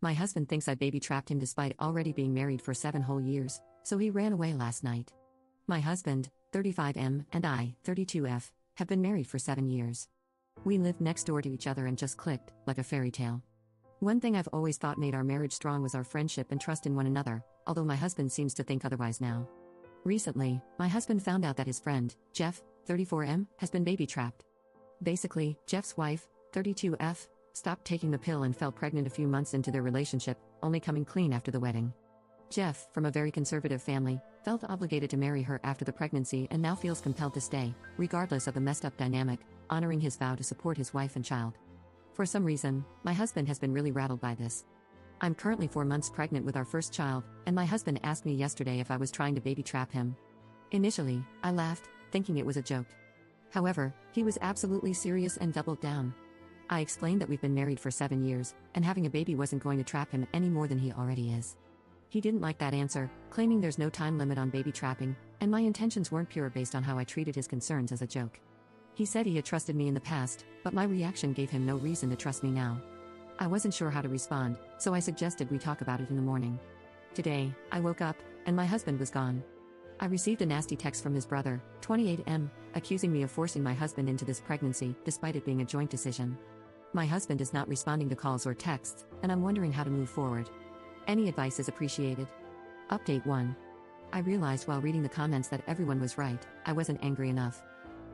My husband thinks I baby trapped him despite already being married for 7 whole years, so he ran away last night. My husband, 35M, and I, 32F, have been married for 7 years. We lived next door to each other and just clicked, like a fairy tale. One thing I've always thought made our marriage strong was our friendship and trust in one another, although my husband seems to think otherwise now. Recently, my husband found out that his friend, Jeff, 34M, has been baby trapped. Basically, Jeff's wife, 32F, stopped taking the pill and fell pregnant a few months into their relationship, only coming clean after the wedding. Jeff, from a very conservative family, felt obligated to marry her after the pregnancy and now feels compelled to stay, regardless of the messed up dynamic, honoring his vow to support his wife and child. For some reason, my husband has been really rattled by this. I'm currently 4 months pregnant with our first child, and my husband asked me yesterday if I was trying to baby trap him. Initially, I laughed, thinking it was a joke. However, he was absolutely serious and doubled down. I explained that we've been married for 7 years, and having a baby wasn't going to trap him any more than he already is. He didn't like that answer, claiming there's no time limit on baby trapping, and my intentions weren't pure based on how I treated his concerns as a joke. He said he had trusted me in the past, but my reaction gave him no reason to trust me now. I wasn't sure how to respond, so I suggested we talk about it in the morning. Today, I woke up, and my husband was gone. I received a nasty text from his brother, 28M, accusing me of forcing my husband into this pregnancy, despite it being a joint decision. My husband is not responding to calls or texts, and I'm wondering how to move forward. Any advice is appreciated. Update 1. I realized while reading the comments that everyone was right, I wasn't angry enough.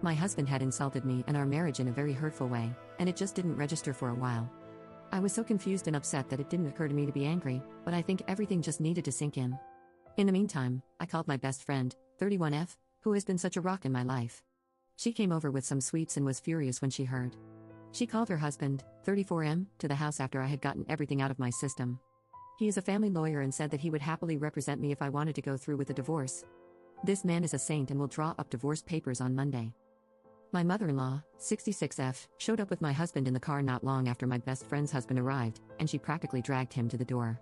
My husband had insulted me and our marriage in a very hurtful way, and it just didn't register for a while. I was so confused and upset that it didn't occur to me to be angry, but I think everything just needed to sink in. In the meantime, I called my best friend, 31F, who has been such a rock in my life. She came over with some sweets and was furious when she heard. She called her husband, 34M, to the house after I had gotten everything out of my system. He is a family lawyer and said that he would happily represent me if I wanted to go through with the divorce. This man is a saint and will draw up divorce papers on Monday. My mother-in-law, 66F, showed up with my husband in the car not long after my best friend's husband arrived, and she practically dragged him to the door.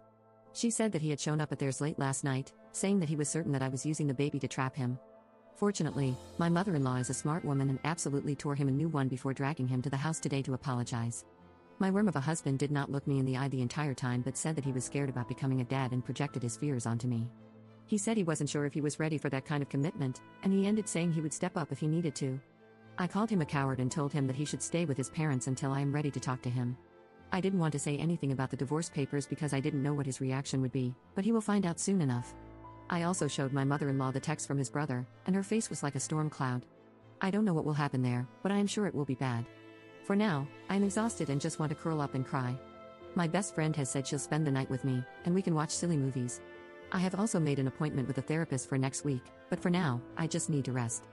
She said that he had shown up at theirs late last night, saying that he was certain that I was using the baby to trap him. Fortunately, my mother-in-law is a smart woman and absolutely tore him a new one before dragging him to the house today to apologize. My worm of a husband did not look me in the eye the entire time but said that he was scared about becoming a dad and projected his fears onto me. He said he wasn't sure if he was ready for that kind of commitment, and he ended saying he would step up if he needed to. I called him a coward and told him that he should stay with his parents until I am ready to talk to him. I didn't want to say anything about the divorce papers because I didn't know what his reaction would be, but he will find out soon enough. I also showed my mother-in-law the text from his brother, and her face was like a storm cloud. I don't know what will happen there, but I am sure it will be bad. For now, I am exhausted and just want to curl up and cry. My best friend has said she'll spend the night with me, and we can watch silly movies. I have also made an appointment with a therapist for next week, but for now, I just need to rest.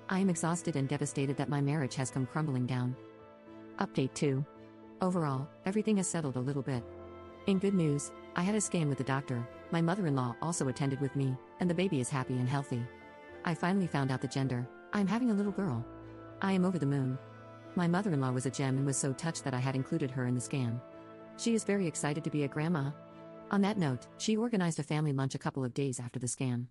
I am exhausted and devastated that my marriage has come crumbling down. Update 2. Overall, everything has settled a little bit. In good news, I had a scan with the doctor, my mother-in-law also attended with me, and the baby is happy and healthy. I finally found out the gender. I'm having a little girl. I am over the moon. My mother-in-law was a gem and was so touched that I had included her in the scan. She is very excited to be a grandma. On that note, she organized a family lunch a couple of days after the scan.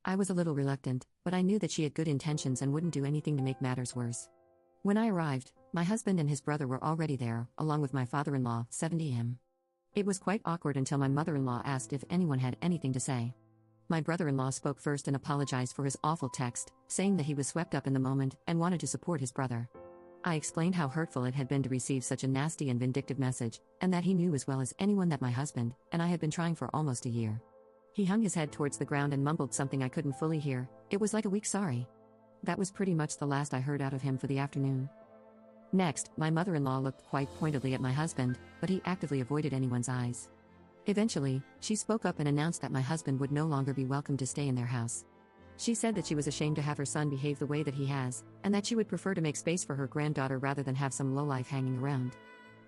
I was a little reluctant, but I knew that she had good intentions and wouldn't do anything to make matters worse. When I arrived, my husband and his brother were already there, along with my father-in-law, 70M. It was quite awkward until my mother-in-law asked if anyone had anything to say. My brother-in-law spoke first and apologized for his awful text, saying that he was swept up in the moment and wanted to support his brother. I explained how hurtful it had been to receive such a nasty and vindictive message, and that he knew as well as anyone that my husband and I had been trying for almost a year. He hung his head towards the ground and mumbled something I couldn't fully hear. It was like a weak sorry. That was pretty much the last I heard out of him for the afternoon. Next, my mother-in-law looked quite pointedly at my husband, but he actively avoided anyone's eyes. Eventually, she spoke up and announced that my husband would no longer be welcome to stay in their house. She said that she was ashamed to have her son behave the way that he has, and that she would prefer to make space for her granddaughter rather than have some lowlife hanging around.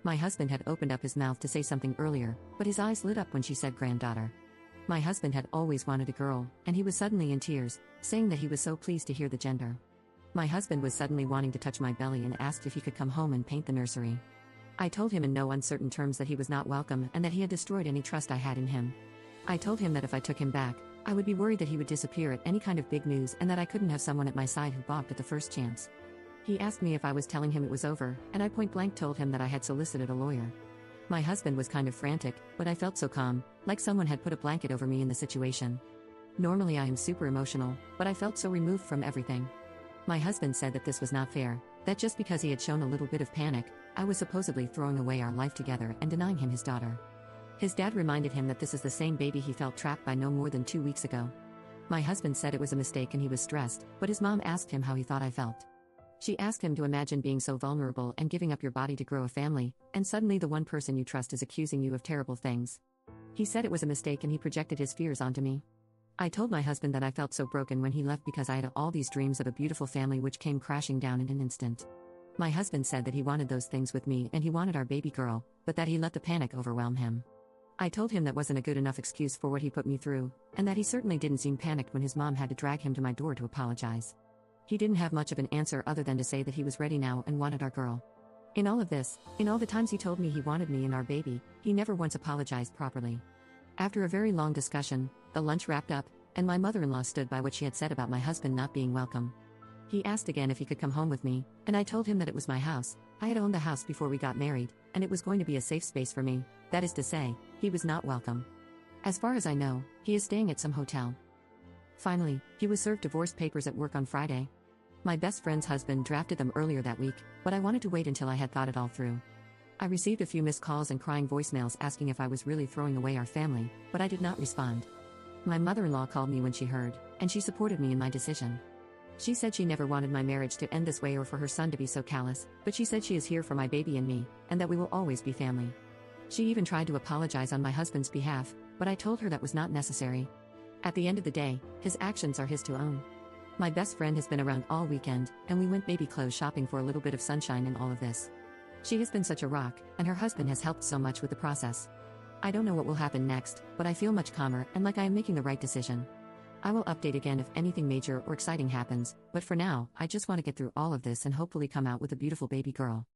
My husband had opened up his mouth to say something earlier, but his eyes lit up when she said granddaughter. My husband had always wanted a girl, and he was suddenly in tears, saying that he was so pleased to hear the gender. My husband was suddenly wanting to touch my belly and asked if he could come home and paint the nursery. I told him in no uncertain terms that he was not welcome and that he had destroyed any trust I had in him. I told him that if I took him back, I would be worried that he would disappear at any kind of big news and that I couldn't have someone at my side who balked at the first chance. He asked me if I was telling him it was over, and I point blank told him that I had solicited a lawyer. My husband was kind of frantic, but I felt so calm, like someone had put a blanket over me in the situation. Normally I am super emotional, but I felt so removed from everything. My husband said that this was not fair, that just because he had shown a little bit of panic, I was supposedly throwing away our life together and denying him his daughter. His dad reminded him that this is the same baby he felt trapped by no more than 2 weeks ago. My husband said it was a mistake and he was stressed, but his mom asked him how he thought I felt. She asked him to imagine being so vulnerable and giving up your body to grow a family, and suddenly the one person you trust is accusing you of terrible things. He said it was a mistake and he projected his fears onto me. I told my husband that I felt so broken when he left because I had all these dreams of a beautiful family which came crashing down in an instant. My husband said that he wanted those things with me and he wanted our baby girl, but that he let the panic overwhelm him. I told him that wasn't a good enough excuse for what he put me through, and that he certainly didn't seem panicked when his mom had to drag him to my door to apologize. He didn't have much of an answer other than to say that he was ready now and wanted our girl. In all of this, in all the times he told me he wanted me and our baby, he never once apologized properly. After a very long discussion, the lunch wrapped up, and my mother-in-law stood by what she had said about my husband not being welcome. He asked again if he could come home with me, and I told him that it was my house. I had owned the house before we got married, and it was going to be a safe space for me. That is to say, he was not welcome. As far as I know, he is staying at some hotel. Finally, he was served divorce papers at work on Friday. My best friend's husband drafted them earlier that week, but I wanted to wait until I had thought it all through. I received a few missed calls and crying voicemails asking if I was really throwing away our family, but I did not respond. My mother-in-law called me when she heard, and she supported me in my decision. She said she never wanted my marriage to end this way or for her son to be so callous, but she said she is here for my baby and me, and that we will always be family. She even tried to apologize on my husband's behalf, but I told her that was not necessary. At the end of the day, his actions are his to own. My best friend has been around all weekend, and we went baby clothes shopping for a little bit of sunshine in all of this. She has been such a rock, and her husband has helped so much with the process. I don't know what will happen next, but I feel much calmer and like I am making the right decision. I will update again if anything major or exciting happens, but for now, I just want to get through all of this and hopefully come out with a beautiful baby girl.